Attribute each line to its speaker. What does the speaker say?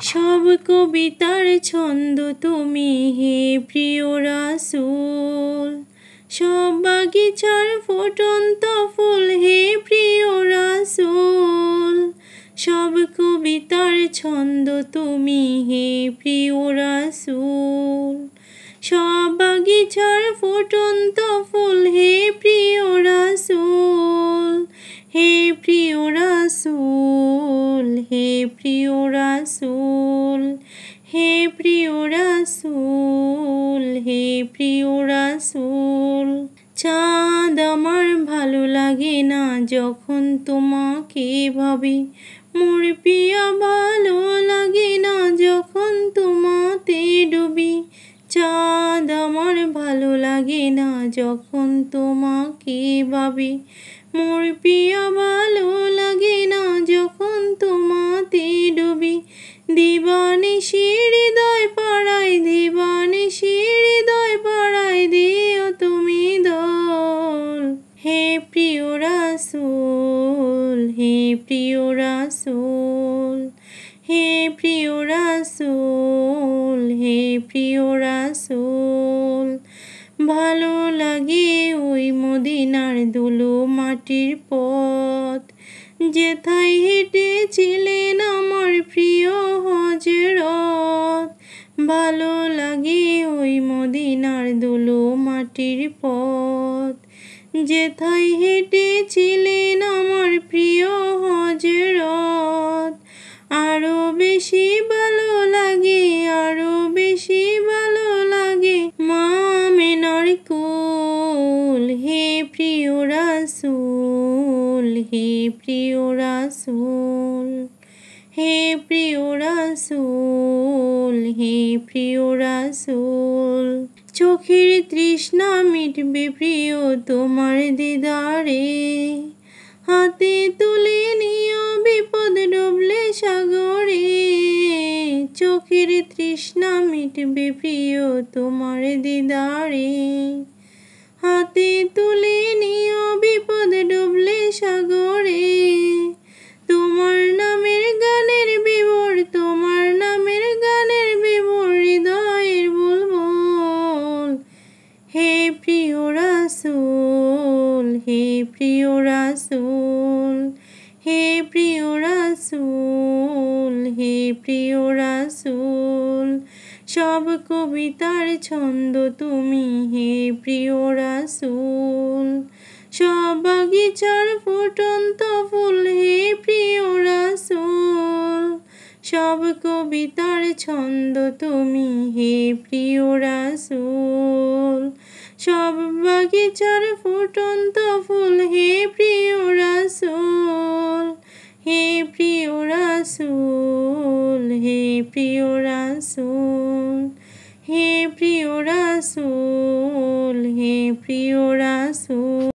Speaker 1: সব কবিতার ছন্দ তুমি হে প্রিয় রাসূল, সব বাগিচার ফুটন্ত ফুল হে প্রিয় রাসূল। সব কবিতার ছন্দ তুমি হে প্রিয় রাসূল, সব বাগিচার ফুটন্ত ফুল হে প্রিয় রাসূল। হে প্রিয় রাসূল, হে প্রিয় রাসূল, হে প্রিয় রাসূল, হে প্রিয় রাসূল। চাঁদ আমার ভালো লাগে না যখন তোমাকে ভাবি, মোর পিয়া ভালো লাগে না যখন তোমাতে ডুবি। চাঁদ আমার ভালো লাগে না যখন তোমাকে ভাবি, মোর পিয়া ভালো লাগে না যখন তোমাতে ডুবি। দিবানিশি হৃদয় পাড়ায়, দিবানিশি হৃদয় পাড়ায় দিও তুমি দোল। হে প্রিয় রাসূল, হে প্রিয় রাসূল, হে প্রিয় রাসূল, হে প্রিয় রাসূল। ভালো লাগে ওই মদিনার ধুলো মাটির পথ, যেথায় হেঁটেছিলেন আমার প্রিয় হযরত। ভালো লাগে ওই মদিনার ধুলো মাটির পথ, যেথায় হেঁটেছিলেন আমার প্রিয় হযরত। আরো বেশি ভালো লাগে, আরো বেশি ভালো লাগে মা আমেনার কোল। হে প্রিয় রাসূল, হে প্রিয় রাসূল, হে প্রিয় রাসূল, হে প্রিয় রাসূল। চোখের তৃষ্ণা মিটবে প্রিয় তোমার দিদারে, হাতে তুলে নিও বিপদ ডুবলে সাগরে। চোখের তৃষ্ণা মিটবে প্রিয় তোমার দিদারে, হাতে তুলে নিও বিপদ ডুবলে সাগরে। তোমার নামের গানের বিভোর, তোমার নামের গানের বিভোর হৃদয়ের বুলবুল। হে প্রিয় রাসূল, হে প্রিয় রাসূল, হে প্রিয় রাসূল, হে প্রিয় রাসূল। সব কবিতার ছন্দ তুমি হে প্রিয় রাসূল, সব বাগিচার ফুটন্ত ফুল হে প্রিয় রাসূল। সব কবিতার ছন্দ তুমি হে প্রিয় রাসূল, সব বাগিচার ফুটন্ত ফুল হে প্রিয় রাসূল। হে প্রিয় রাসূল, হে প্রিয়